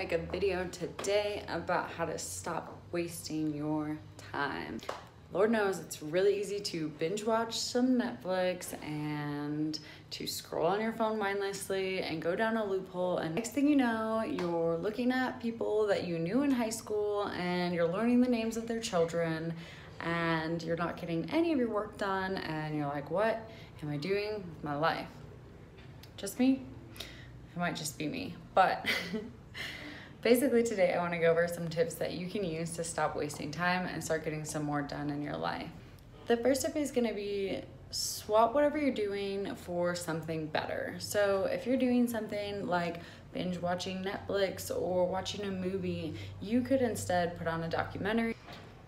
make a video today about how to stop wasting your time. Lord knows it's really easy to binge watch some Netflix and to scroll on your phone mindlessly and go down a loophole, and next thing you know, you're looking at people that you knew in high school and you're learning the names of their children and you're not getting any of your work done, and you're like, what am I doing with my life? Just me? It might just be me, but basically today I want to go over some tips that you can use to stop wasting time and start getting some more done in your life. The first tip is going to be swap whatever you're doing for something better. So if you're doing something like binge watching Netflix or watching a movie, you could instead put on a documentary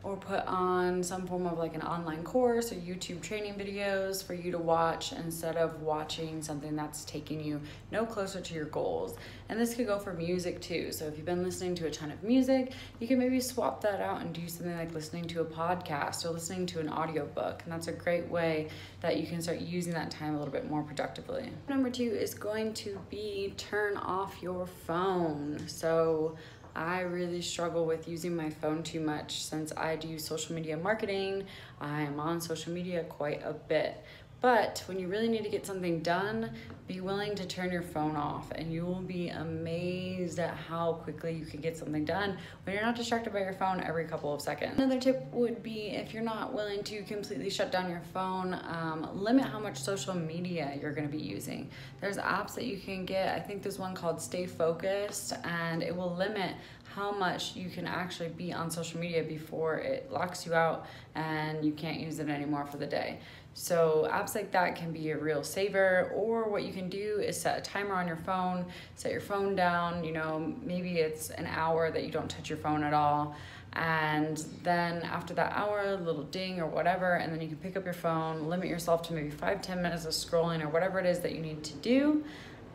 or put on some form of like an online course or YouTube training videos for you to watch instead of watching something that's taking you no closer to your goals. And this could go for music too. So if you've been listening to a ton of music, you can maybe swap that out and do something like listening to a podcast or listening to an audiobook. And that's a great way that you can start using that time a little bit more productively. Number 2 is going to be turn off your phone. So I really struggle with using my phone too much since I do social media marketing. I'm on social media quite a bit. But when you really need to get something done, be willing to turn your phone off and you will be amazed at how quickly you can get something done when you're not distracted by your phone every couple of seconds. Another tip would be, if you're not willing to completely shut down your phone, limit how much social media you're going to be using. There's apps that you can get. I think there's one called Stay Focused, and it will limit how much you can actually be on social media before it locks you out and you can't use it anymore for the day. So apps like that can be a real saver, or what you can do is set a timer on your phone, set your phone down, maybe it's an hour that you don't touch your phone at all. And then after that hour, a little ding or whatever, and then you can pick up your phone, limit yourself to maybe 5-10 minutes of scrolling or whatever it is that you need to do,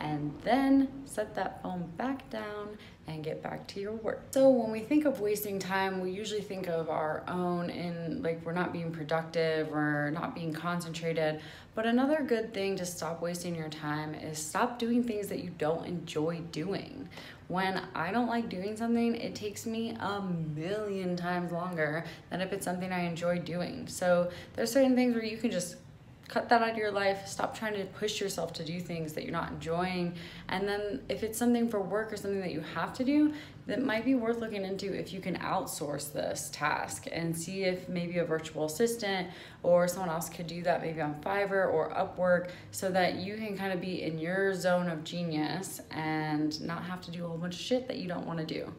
and then set that phone back down and get back to your work. So when we think of wasting time, we usually think of our own in like we're not being productive or not being concentrated. But another good thing to stop wasting your time is stop doing things that you don't enjoy doing. When I don't like doing something, it takes me a million times longer than if it's something I enjoy doing. So there's certain things where you can just cut that out of your life. Stop trying to push yourself to do things that you're not enjoying. And then if it's something for work or something that you have to do, that might be worth looking into if you can outsource this task and see if maybe a virtual assistant or someone else could do that, maybe on Fiverr or Upwork, so that you can kind of be in your zone of genius and not have to do a whole bunch of shit that you don't want to do.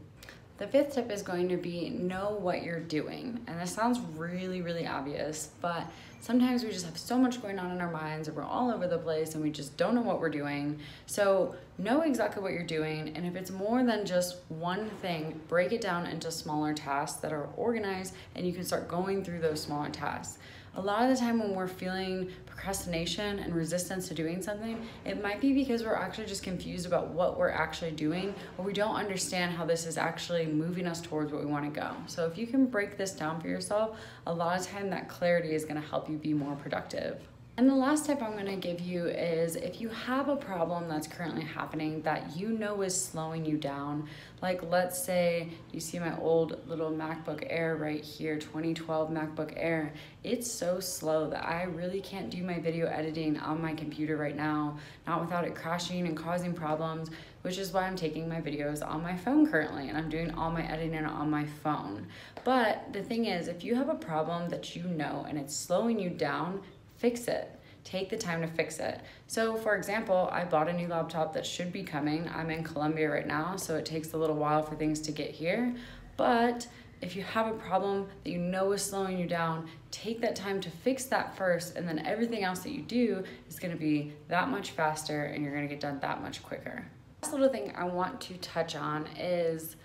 The 5th tip is going to be know what you're doing. And this sounds really, really obvious, but sometimes we just have so much going on in our minds and we're all over the place and we just don't know what we're doing. So know exactly what you're doing. And if it's more than just one thing, break it down into smaller tasks that are organized and you can start going through those smaller tasks. A lot of the time when we're feeling procrastination and resistance to doing something, it might be because we're actually just confused about what we're actually doing, or we don't understand how this is actually moving us towards what we want to go. So if you can break this down for yourself, a lot of time that clarity is going to help you be more productive. And the last tip I'm going to give you is, if you have a problem that's currently happening that you know is slowing you down, like let's say you see my old little MacBook Air right here, 2012 MacBook Air. It's so slow that I really can't do my video editing on my computer right now, not without it crashing and causing problems, which is why I'm taking my videos on my phone currently, and I'm doing all my editing on my phone. But the thing is, if you have a problem that you know and it's slowing you down, fix it. Take the time to fix it. So for example, I bought a new laptop that should be coming. I'm in Colombia right now, so it takes a little while for things to get here. But if you have a problem that you know is slowing you down, take that time to fix that first, and then everything else that you do is gonna be that much faster and you're gonna get done that much quicker. Last little thing I want to touch on is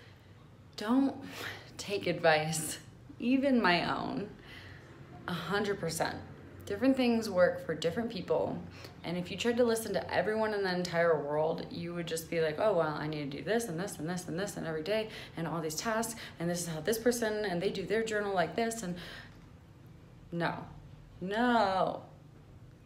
don't take advice, even my own, 100%. Different things work for different people, and if you tried to listen to everyone in the entire world, you would just be like, oh well, I need to do this and this and this and this and every day and all these tasks, and this is how this person and they do their journal like this. And no,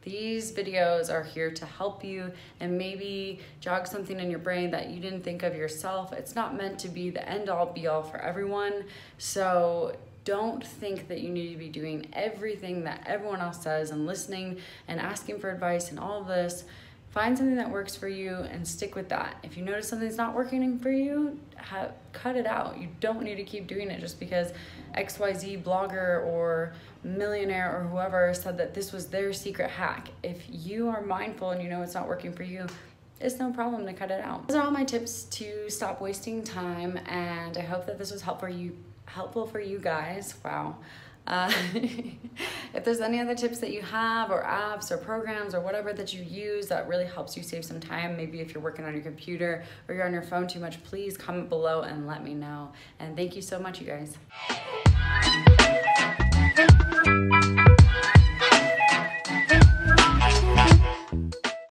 These videos are here to help you and maybe jog something in your brain that you didn't think of yourself. It's not meant to be the end all be all for everyone. So don't think that you need to be doing everything that everyone else says and listening and asking for advice and all of this. Find something that works for you and stick with that. If you notice something's not working for you, cut it out. You don't need to keep doing it just because XYZ blogger or millionaire or whoever said that this was their secret hack. If you are mindful and you know it's not working for you, it's no problem to cut it out. Those are all my tips to stop wasting time, and I hope that this was helpful for you guys. Wow. If there's any other tips that you have or apps or programs or whatever that you use that really helps you save some time, maybe if you're working on your computer or you're on your phone too much, please comment below and let me know. And thank you so much, you guys.